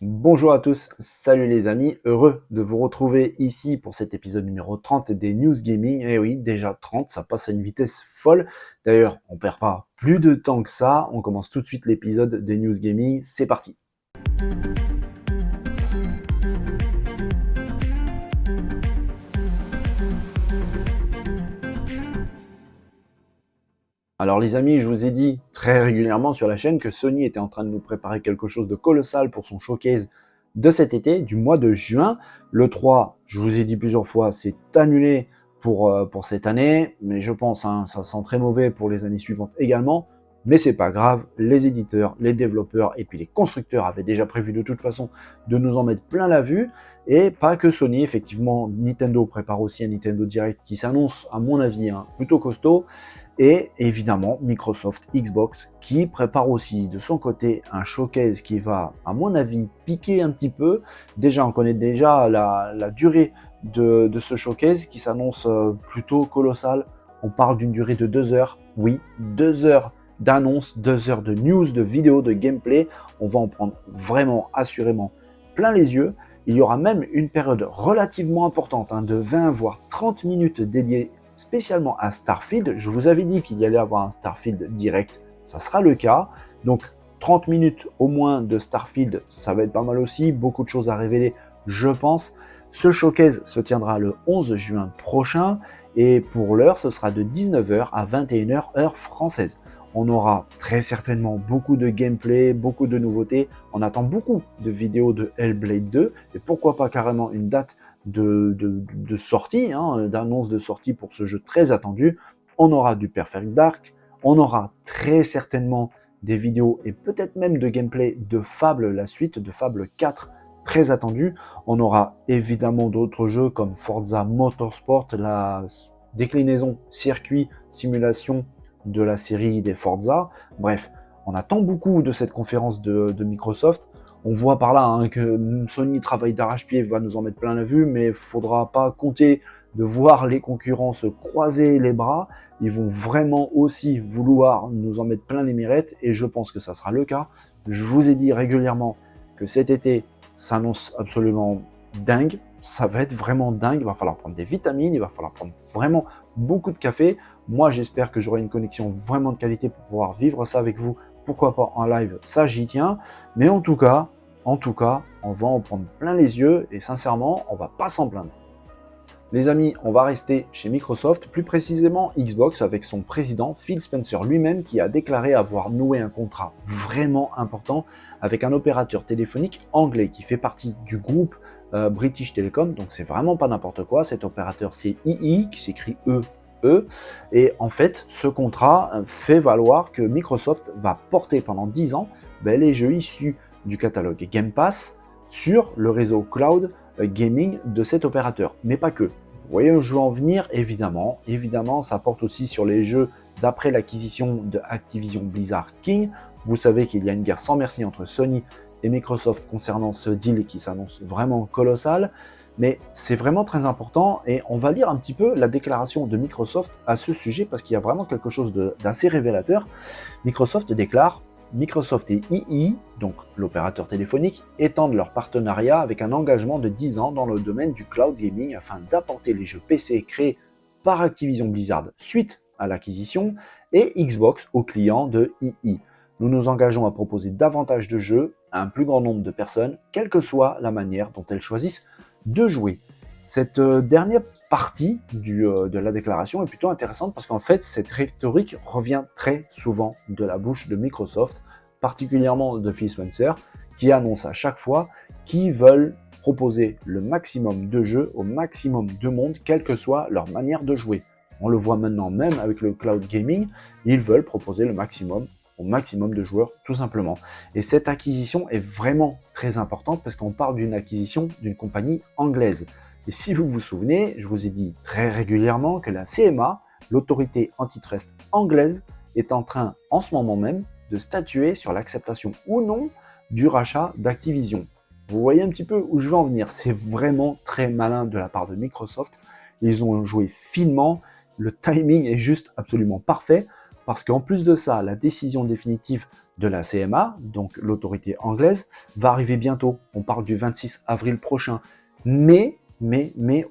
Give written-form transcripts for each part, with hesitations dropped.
Bonjour à tous, salut les amis, heureux de vous retrouver ici pour cet épisode numéro 30 des News Gaming. Et oui, déjà 30, ça passe à une vitesse folle. D'ailleurs, on perd pas plus de temps que ça, on commence tout de suite l'épisode des News Gaming, c'est parti. Alors les amis, je vous ai dit très régulièrement sur la chaîne que Sony était en train de nous préparer quelque chose de colossal pour son showcase de cet été, du mois de juin. Le 3, je vous ai dit plusieurs fois, c'est annulé pour cette année, mais je pense ça sent très mauvais pour les années suivantes également. Mais c'est pas grave, les éditeurs, les développeurs et puis les constructeurs avaient déjà prévu de toute façon de nous en mettre plein la vue. Et pas que Sony, effectivement, Nintendo prépare aussi un Nintendo Direct qui s'annonce, à mon avis, plutôt costaud. Et évidemment, Microsoft Xbox qui prépare aussi de son côté un showcase qui va, à mon avis, piquer un petit peu. Déjà, on connaît déjà la durée de ce showcase qui s'annonce plutôt colossal. On parle d'une durée de 2 heures. Oui, 2 heures d'annonces, 2 heures de news, de vidéos, de gameplay. On va en prendre vraiment, assurément, plein les yeux. Il y aura même une période relativement importante, de 20 voire 30 minutes dédiées spécialement à Starfield. Je vous avais dit qu'il y allait avoir un Starfield direct, ça sera le cas. Donc 30 minutes au moins de Starfield, ça va être pas mal aussi, beaucoup de choses à révéler, je pense. Ce showcase se tiendra le 11 juin prochain et pour l'heure, ce sera de 19h à 21h heure française. On aura très certainement beaucoup de gameplay, beaucoup de nouveautés. On attend beaucoup de vidéos de Hellblade 2 et pourquoi pas carrément une date de sortie, d'annonce de sortie pour ce jeu très attendu. On aura du Perfect Dark, on aura très certainement des vidéos et peut-être même de gameplay de Fable, la suite de Fable 4, très attendu. On aura évidemment d'autres jeux comme Forza Motorsport, la déclinaison circuit simulation de la série des Forza. Bref, on attend beaucoup de cette conférence de Microsoft. On voit par là que Sony travaille d'arrache-pied, va nous en mettre plein la vue, mais il ne faudra pas compter de voir les concurrents se croiser les bras. Ils vont vraiment aussi vouloir nous en mettre plein les mirettes, et je pense que ça sera le cas. Je vous ai dit régulièrement que cet été s'annonce absolument dingue. Ça va être vraiment dingue. Il va falloir prendre des vitamines, il va falloir prendre vraiment beaucoup de café. Moi, j'espère que j'aurai une connexion vraiment de qualité pour pouvoir vivre ça avec vous. Pourquoi pas en live, ça j'y tiens. Mais en tout cas, on va en prendre plein les yeux et sincèrement, on va pas s'en plaindre. Les amis, on va rester chez Microsoft, plus précisément Xbox, avec son président Phil Spencer lui-même qui a déclaré avoir noué un contrat vraiment important avec un opérateur téléphonique anglais qui fait partie du groupe British Telecom, donc c'est vraiment pas n'importe quoi. Cet opérateur c'est EE, qui s'écrit E. Et en fait, ce contrat fait valoir que Microsoft va porter pendant 10 ans les jeux issus du catalogue Game Pass sur le réseau cloud gaming de cet opérateur. Mais pas que. Vous voyez où je veux en venir, évidemment, ça porte aussi sur les jeux d'après l'acquisition de Activision Blizzard King. Vous savez qu'il y a une guerre sans merci entre Sony et Microsoft concernant ce deal qui s'annonce vraiment colossal. Mais c'est vraiment très important et on va lire un petit peu la déclaration de Microsoft à ce sujet parce qu'il y a vraiment quelque chose d'assez révélateur. Microsoft déclare: Microsoft et EE, donc l'opérateur téléphonique, étendent leur partenariat avec un engagement de 10 ans dans le domaine du cloud gaming afin d'apporter les jeux PC créés par Activision Blizzard suite à l'acquisition et Xbox aux clients de EE. Nous nous engageons à proposer davantage de jeux à un plus grand nombre de personnes, quelle que soit la manière dont elles choisissent de jouer. Cette dernière partie de la déclaration est plutôt intéressante parce qu'en fait, cette rhétorique revient très souvent de la bouche de Microsoft, particulièrement de Phil Spencer, qui annonce à chaque fois qu'ils veulent proposer le maximum de jeux au maximum de monde, quelle que soit leur manière de jouer. On le voit maintenant même avec le cloud gaming, ils veulent proposer le maximum au maximum de joueurs tout simplement. Et cette acquisition est vraiment très importante parce qu'on parle d'une acquisition d'une compagnie anglaise. Et si vous vous souvenez, je vous ai dit très régulièrement que la CMA, l'autorité antitrust anglaise, est en train en ce moment même de statuer sur l'acceptation ou non du rachat d'Activision. Vous voyez un petit peu où je veux en venir. C'est vraiment très malin de la part de Microsoft. Ils ont joué finement. Le timing est juste absolument parfait parce qu'en plus de ça, la décision définitive de la CMA, donc l'autorité anglaise, va arriver bientôt. On parle du 26 avril prochain. Mais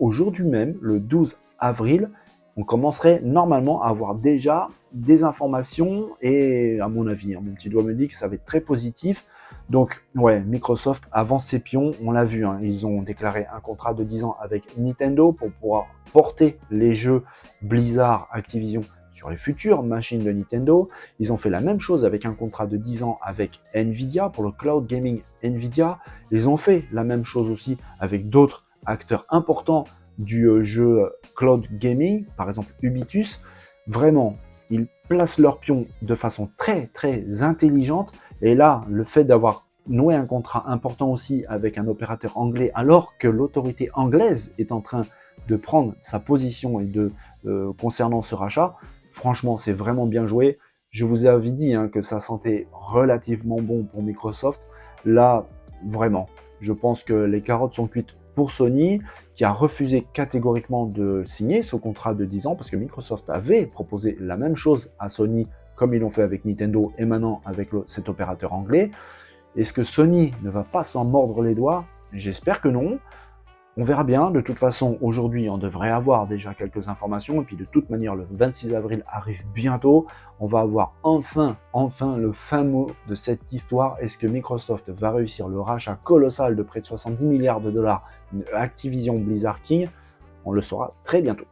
aujourd'hui même, le 12 avril, on commencerait normalement à avoir déjà des informations et à mon avis, mon petit doigt me dit que ça va être très positif. Donc ouais, Microsoft avance ses pions, on l'a vu, ils ont déclaré un contrat de 10 ans avec Nintendo pour pouvoir porter les jeux Blizzard, Activision sur les futures machines de Nintendo. Ils ont fait la même chose avec un contrat de 10 ans avec Nvidia pour le cloud gaming Nvidia. Ils ont fait la même chose aussi avec d'autres acteurs importants du jeu cloud gaming, par exemple Ubitus. Vraiment, ils placent leurs pions de façon très intelligente. Et là, le fait d'avoir noué un contrat important aussi avec un opérateur anglais, alors que l'autorité anglaise est en train de prendre sa position et concernant ce rachat, franchement, c'est vraiment bien joué. Je vous avais dit que ça sentait relativement bon pour Microsoft. Là, vraiment, je pense que les carottes sont cuites pour Sony, qui a refusé catégoriquement de signer ce contrat de 10 ans, parce que Microsoft avait proposé la même chose à Sony, comme ils l'ont fait avec Nintendo et maintenant avec cet opérateur anglais. Est-ce que Sony ne va pas s'en mordre les doigts? J'espère que non. On verra bien. De toute façon, aujourd'hui, on devrait avoir déjà quelques informations. Et puis de toute manière, le 26 avril arrive bientôt. On va avoir enfin le fin mot de cette histoire. Est-ce que Microsoft va réussir le rachat colossal de près de 70 milliards de dollars de Activision Blizzard King? On le saura très bientôt.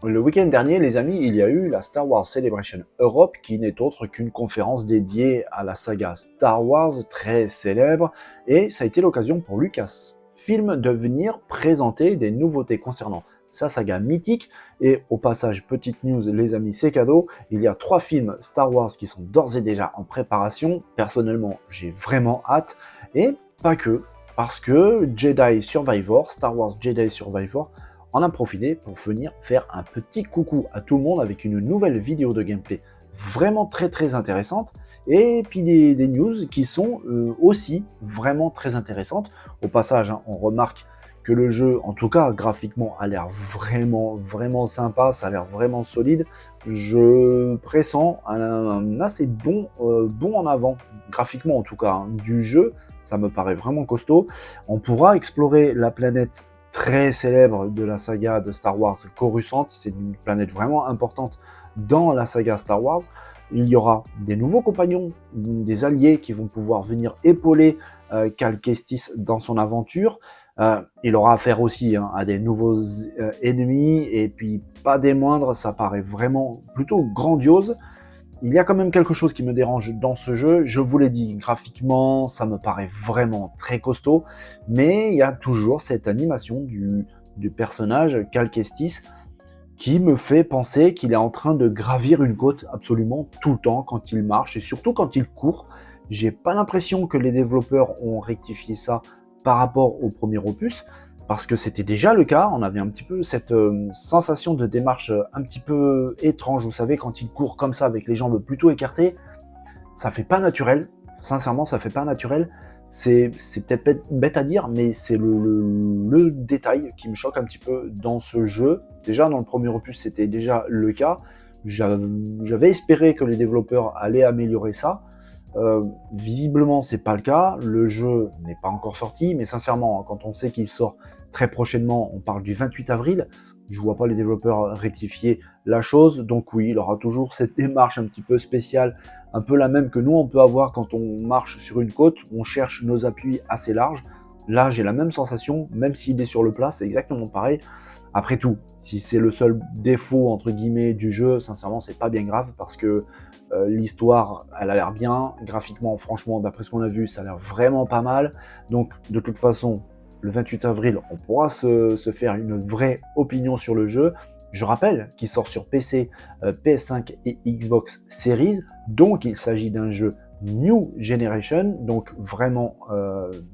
Le week-end dernier, les amis, il y a eu la Star Wars Celebration Europe, qui n'est autre qu'une conférence dédiée à la saga Star Wars, très célèbre, et ça a été l'occasion pour Lucasfilm de venir présenter des nouveautés concernant sa saga mythique. Et au passage, petite news, les amis, c'est cadeau, il y a 3 films Star Wars qui sont d'ores et déjà en préparation. Personnellement, j'ai vraiment hâte, et pas que, parce que Jedi Survivor, Star Wars Jedi Survivor, en a profité pour venir faire un petit coucou à tout le monde avec une nouvelle vidéo de gameplay vraiment très intéressante, et puis des news qui sont aussi vraiment très intéressantes. Au passage, on remarque que le jeu, en tout cas graphiquement, a l'air vraiment sympa, ça a l'air vraiment solide. Je pressens un assez bon en avant, graphiquement en tout cas, du jeu. Ça me paraît vraiment costaud. On pourra explorer la planète très célèbre de la saga de Star Wars, Coruscant. C'est une planète vraiment importante dans la saga Star Wars. Il y aura des nouveaux compagnons, des alliés qui vont pouvoir venir épauler Cal Kestis dans son aventure. Il aura affaire aussi à des nouveaux ennemis, et puis pas des moindres, ça paraît vraiment plutôt grandiose. Il y a quand même quelque chose qui me dérange dans ce jeu, je vous l'ai dit, graphiquement, ça me paraît vraiment très costaud, mais il y a toujours cette animation du personnage Cal Kestis qui me fait penser qu'il est en train de gravir une côte absolument tout le temps quand il marche, et surtout quand il court. J'ai pas l'impression que les développeurs ont rectifié ça par rapport au premier opus, parce que c'était déjà le cas. On avait un petit peu cette sensation de démarche un petit peu étrange, vous savez, quand il court comme ça avec les jambes plutôt écartées, ça fait pas naturel. Sincèrement, ça fait pas naturel. C'est peut-être bête à dire, mais c'est le détail qui me choque un petit peu dans ce jeu. Déjà, dans le premier opus, c'était déjà le cas. J'avais espéré que les développeurs allaient améliorer ça. Visiblement, c'est pas le cas. Le jeu n'est pas encore sorti, mais sincèrement, quand on sait qu'il sort très prochainement, on parle du 28 avril, je vois pas les développeurs rectifier la chose. Donc oui, il aura toujours cette démarche un petit peu spéciale, un peu la même que nous on peut avoir quand on marche sur une côte, on cherche nos appuis assez larges. Là, j'ai la même sensation, même s'il est sur le plat, c'est exactement pareil. Après tout, si c'est le seul défaut entre guillemets du jeu, sincèrement, c'est pas bien grave, parce que l'histoire, elle a l'air bien. Graphiquement, franchement, d'après ce qu'on a vu, ça a l'air vraiment pas mal. Donc, de toute façon, le 28 avril, on pourra se faire une vraie opinion sur le jeu. Je rappelle qu'il sort sur PC, PS5 et Xbox Series, donc il s'agit d'un jeu New Generation, donc vraiment,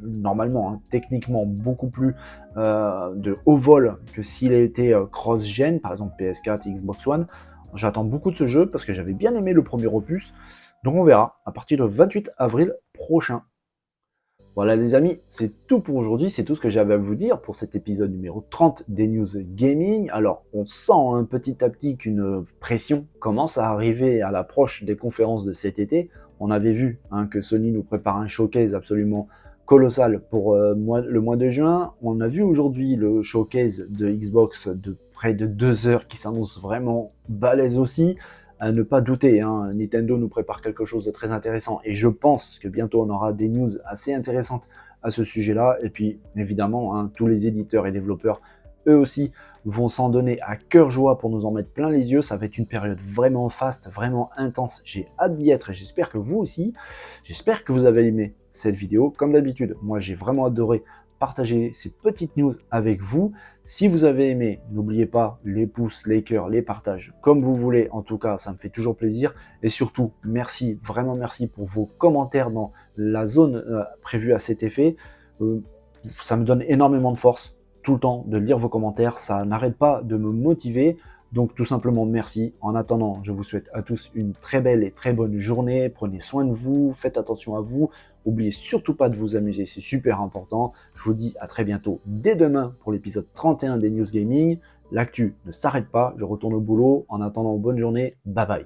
normalement, techniquement, beaucoup plus de haut vol que s'il a été cross-gen, par exemple PS4 et Xbox One. J'attends beaucoup de ce jeu parce que j'avais bien aimé le premier opus, donc on verra à partir du 28 avril prochain. Voilà les amis, c'est tout pour aujourd'hui, c'est tout ce que j'avais à vous dire pour cet épisode numéro 30 des News Gaming. Alors on sent petit à petit qu'une pression commence à arriver à l'approche des conférences de cet été. On avait vu que Sony nous prépare un showcase absolument colossal pour le mois de juin. On a vu aujourd'hui le showcase de Xbox de près de 2 heures qui s'annonce vraiment balèze aussi. À ne pas douter, Nintendo nous prépare quelque chose de très intéressant et je pense que bientôt on aura des news assez intéressantes à ce sujet-là. Et puis évidemment, tous les éditeurs et développeurs, eux aussi, vont s'en donner à cœur joie pour nous en mettre plein les yeux. Ça va être une période vraiment faste, vraiment intense. J'ai hâte d'y être et j'espère que vous aussi. J'espère que vous avez aimé cette vidéo. Comme d'habitude, moi j'ai vraiment adoré partager ces petites news avec vous. Si vous avez aimé, n'oubliez pas les pouces, les cœurs, les partages, comme vous voulez. En tout cas, ça me fait toujours plaisir. Et surtout, merci, vraiment merci pour vos commentaires dans la zone prévue à cet effet. Ça me donne énormément de force tout le temps de lire vos commentaires. Ça n'arrête pas de me motiver. Donc tout simplement merci. En attendant, je vous souhaite à tous une très belle et très bonne journée. Prenez soin de vous, faites attention à vous. N'oubliez surtout pas de vous amuser, c'est super important. Je vous dis à très bientôt dès demain pour l'épisode 31 des News Gaming. L'actu ne s'arrête pas, je retourne au boulot. En attendant, bonne journée, bye bye.